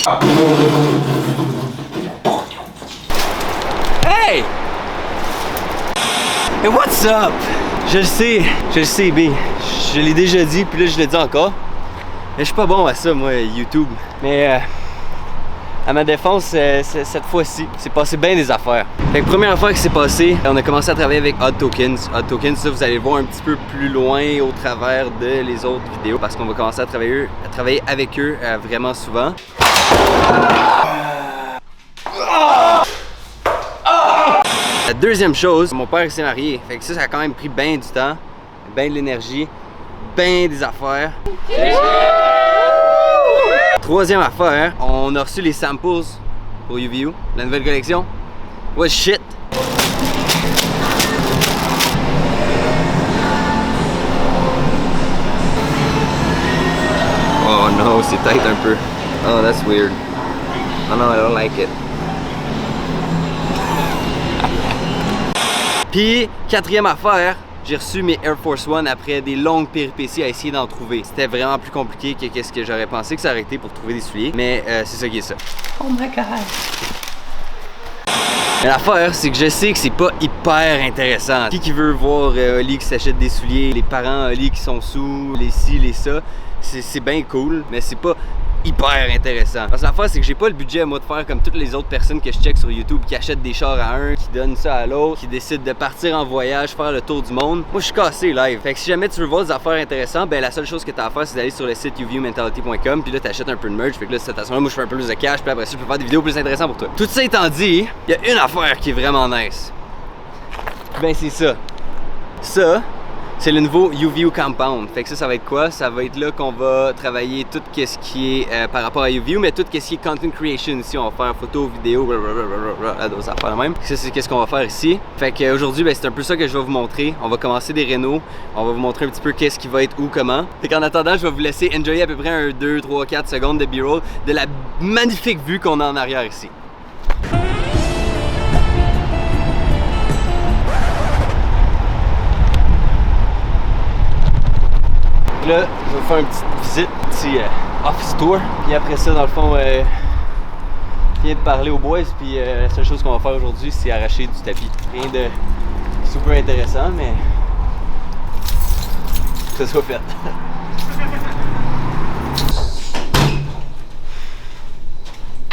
Hey! Hey, what's up? Je le sais, B. Je l'ai déjà dit, puis là je le dis encore. Mais je suis pas bon à ça, moi, YouTube. Mais à ma défense, cette fois-ci, c'est passé bien des affaires. Fait que première affaire qui s'est passée, on a commencé à travailler avec Odd Tokens. Odd Tokens, ça, vous allez le voir un petit peu plus loin au travers de les autres vidéos parce qu'on va commencer à travailler avec eux vraiment souvent. La deuxième chose, mon père s'est marié. Fait que ça a quand même pris bien du temps, bien de l'énergie, bien des affaires. Troisième affaire, on a reçu les samples pour UVU, la nouvelle collection. Was shit! Oh no, c'est tight un peu. Oh, that's weird. Oh no, I don't like it. Puis, quatrième affaire, j'ai reçu mes Air Force One après des longues péripéties à essayer d'en trouver. C'était vraiment plus compliqué que qu'est-ce que j'aurais pensé que ça aurait été pour trouver des souliers. Mais c'est ça qui est ça. Oh my god. Mais l'affaire, c'est que je sais que c'est pas hyper intéressant. Qui veut voir Oli qui s'achète des souliers, les parents Oli qui sont sous, les ci, les ça, c'est bien cool, mais c'est pas hyper intéressant. Parce que l'affaire, c'est que j'ai pas le budget à moi de faire comme toutes les autres personnes que je check sur YouTube qui achètent des chars à un, qui donnent ça à l'autre, qui décident de partir en voyage, faire le tour du monde. Moi, je suis cassé live. Fait que si jamais tu veux voir des affaires intéressantes, ben la seule chose que t'as à faire, c'est d'aller sur le site uvumentality.com, puis là, t'achètes un peu de merch. Fait que là, cette façon-là, moi, je fais un peu plus de cash, puis après ça, je peux faire des vidéos plus intéressantes pour toi. Tout ça étant dit, il y a une affaire qui est vraiment nice. Ben, c'est ça. Ça, c'est le nouveau UVU Compound. Fait que ça va être quoi? Ça va être là qu'on va travailler tout ce qui est par rapport à UVU, mais tout ce qui est content creation ici. On va faire photo, vidéo, d'autres affaires la même. Ça, c'est qu'est-ce qu'on va faire ici. Fait qu'aujourd'hui, ben, c'est un peu ça que je vais vous montrer. On va commencer des rénaux. On va vous montrer un petit peu qu'est-ce qui va être où, comment. Fait qu'en attendant, je vais vous laisser enjoyer à peu près un 2, 3, 4 secondes de B-roll de la magnifique vue qu'on a en arrière ici. Là, je vais faire une petite visite, un petit office tour. Puis après ça, dans le fond, je viens de parler aux boys. Puis la seule chose qu'on va faire aujourd'hui, c'est arracher du tapis. Rien de super intéressant, mais que ça soit fait.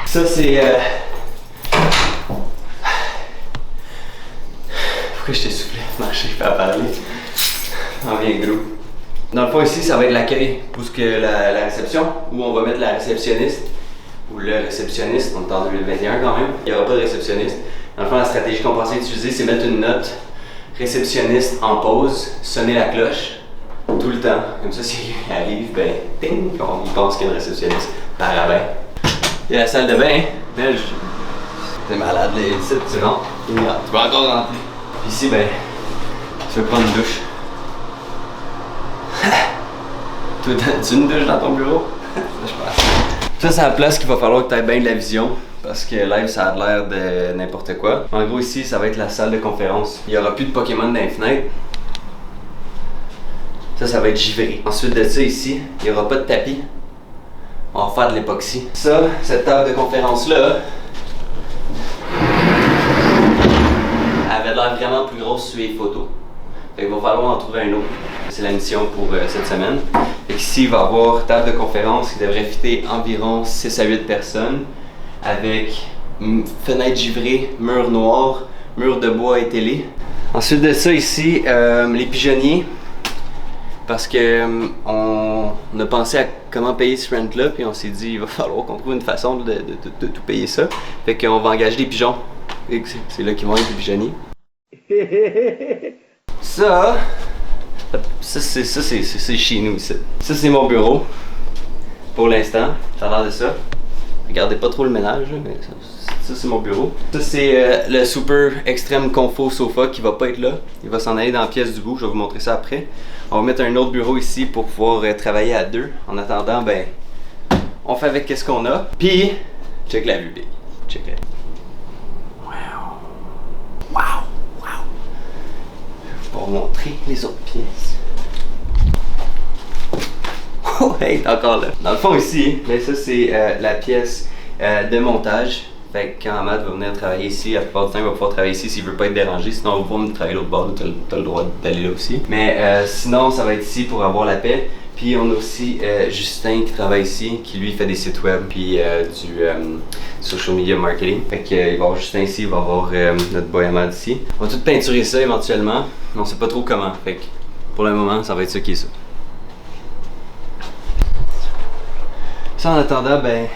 Ça, c'est... Pourquoi je t'ai soufflé? Marcher, je peux pas parler. On vient gros. Dans le fond ici, ça va être l'accueil, où la réception, où on va mettre la réceptionniste, ou le réceptionniste, on est en 2021 quand même, il n'y aura pas de réceptionniste. Dans le fond, la stratégie qu'on pensait utiliser, c'est mettre une note réceptionniste en pause, sonner la cloche, tout le temps. Comme ça, s'il arrive, ben, ding, il pense qu'il y a une réceptionniste par à bain. Il y a la salle de bain, belge. T'es malade, là, ici, tu rentres, tu peux encore rentrer. Puis ici, ben, tu veux prendre une douche. Toi, as-tu une douche dans ton bureau? Je pense. Ça, c'est la place qu'il va falloir que tu aies bien de la vision. Parce que live, ça a l'air de n'importe quoi. En gros, ici, ça va être la salle de conférence. Il n'y aura plus de Pokémon dans les fenêtres. Ça va être givré. Ensuite de ça, ici, il n'y aura pas de tapis. On va faire de l'époxy. Ça, cette table de conférence-là, elle avait l'air vraiment plus grosse sur les photos. Fait qu'il va falloir en trouver un autre. C'est la mission pour cette semaine. Fait qu'ici, il va y avoir table de conférence qui devrait fitter environ 6 à 8 personnes avec fenêtre givrée, mur noir, mur de bois et télé. Ensuite de ça, ici, les pigeonniers. Parce que on a pensé à comment payer ce rent-là, puis on s'est dit il va falloir qu'on trouve une façon de tout payer ça. Fait qu'on va engager des pigeons. C'est là qu'ils vont être les pigeonniers. Ça c'est chez nous ici. Ça c'est mon bureau. Pour l'instant, ça a l'air de ça. Regardez pas trop le ménage, mais ça c'est mon bureau. Ça c'est le super extrême confort sofa qui va pas être là. Il va s'en aller dans la pièce du bout, je vais vous montrer ça après. On va mettre un autre bureau ici pour pouvoir travailler à deux. En attendant, ben, on fait avec qu'est-ce qu'on a. Puis, check la vue, big. Check la vue. Wow! Wow! Wow! Je vais vous montrer les autres pièces. Oh, hey, t'es encore là. Dans le fond ici, ben ça c'est la pièce de montage. Fait que quand Ahmad va venir travailler ici, la plupart du temps il va pouvoir travailler ici s'il veut pas être dérangé, sinon on va pouvoir venir travailler l'autre bord, t'as le droit d'aller là aussi. Mais sinon ça va être ici pour avoir la paix. Puis on a aussi Justin qui travaille ici, qui lui fait des sites web puis du social media marketing. Fait que il va y avoir Justin ici, il va y avoir notre boy Ahmad ici. On va tout peinturer ça éventuellement, mais on sait pas trop comment. Fait que pour le moment ça va être ça qui est ça. Ça en attendant, ben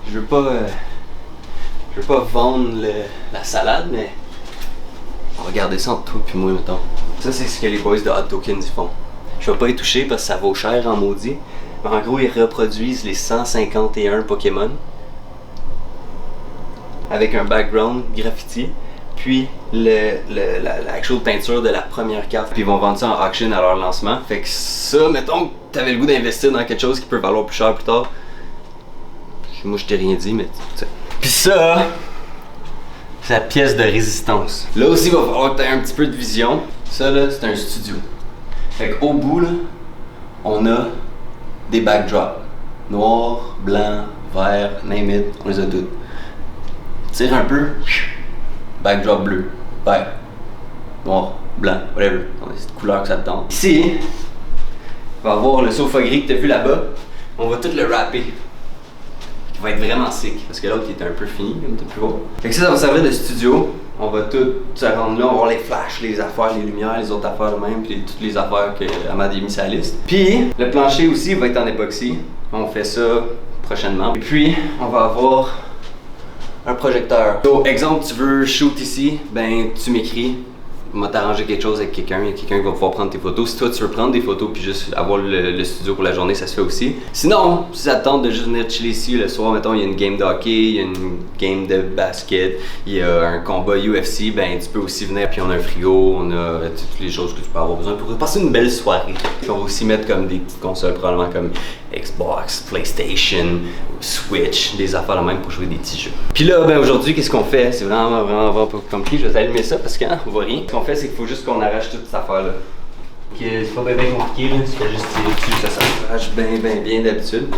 je veux pas vendre la salade, mais on va garder ça entre toi et moi, mettons. Ça, c'est ce que les boys de Hot Tokens ils font. Je vais pas y toucher parce que ça vaut cher en maudit. Mais en gros, ils reproduisent les 151 Pokémon avec un background graffiti, puis l'actual peinture de la première carte. Puis ils vont vendre ça en auction à leur lancement. Fait que ça, mettons que t'avais le goût d'investir dans quelque chose qui peut valoir plus cher plus tard. Moi, je t'ai rien dit, mais tu sais. Puis ça, c'est la pièce de résistance. Là aussi, il va falloir que tu aies un petit peu de vision. Ça, là, c'est un studio. Fait qu'au bout, là, on a des backdrops. Noir, blanc, vert, name it, on les a toutes. Tire un peu, backdrop bleu, vert, noir, blanc, whatever. On a cette couleur que ça te tente. Ici, on va avoir le sofa gris que tu as vu là-bas. On va tout le wrapper. Qui va être vraiment sick, parce que l'autre qui était un peu fini, comme tu peux voir. Fait que ça va servir de studio. On va tout se rendre là, on va voir les flashs, les affaires, les lumières, les autres affaires même, puis toutes les affaires que Ahmad a mis sur la liste. Puis le plancher aussi va être en époxy. On fait ça prochainement. Et puis on va avoir un projecteur. Donc, exemple, tu veux shoot ici, ben tu m'écris. On va t'arranger quelque chose avec quelqu'un, il y a quelqu'un qui va pouvoir prendre tes photos. Si toi tu veux prendre des photos puis juste avoir le studio pour la journée, ça se fait aussi. Sinon, si ça te tente de juste venir chiller ici le soir, mettons il y a une game de hockey, il y a une game de basket, il y a un combat UFC, ben tu peux aussi venir puis on a un frigo, on a toutes les choses que tu peux avoir besoin pour passer une belle soirée. Puis on va aussi mettre comme des petites consoles probablement comme Xbox, PlayStation, Switch, des affaires de même pour jouer des petits jeux. Puis là, ben aujourd'hui, qu'est-ce qu'on fait? C'est vraiment pas compliqué, je vais t'allumer ça parce qu'on voit rien. Ce qu'on fait, c'est qu'il faut juste qu'on arrache toute cette affaire-là. C'est pas bien compliqué, là. Tu fais juste tirer dessus, ça s'arrache bien d'habitude.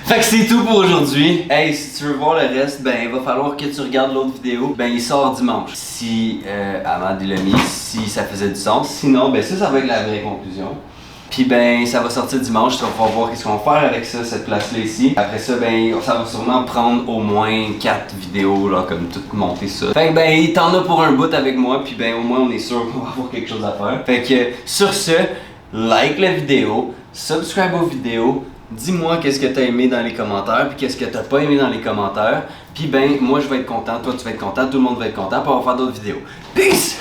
Fait que c'est tout pour aujourd'hui. Hey, si tu veux voir le reste, ben il va falloir que tu regardes l'autre vidéo. Ben il sort dimanche. Si Ahmad l'a mis, si ça faisait du sens. Sinon, ben ça va être la vraie conclusion. Puis ben ça va sortir dimanche, tu vas pouvoir voir qu'est-ce qu'on va faire avec ça, cette place-là ici. Après ça, ben ça va sûrement prendre au moins 4 vidéos, là, comme tout monter ça. Fait que ben t'en as pour un bout avec moi, puis ben au moins on est sûr qu'on va avoir quelque chose à faire. Fait que sur ce, like la vidéo, subscribe aux vidéos. Dis-moi qu'est-ce que t'as aimé dans les commentaires, puis qu'est-ce que t'as pas aimé dans les commentaires. Puis ben, moi je vais être content, toi tu vas être content, tout le monde va être content, puis on va faire d'autres vidéos. Peace!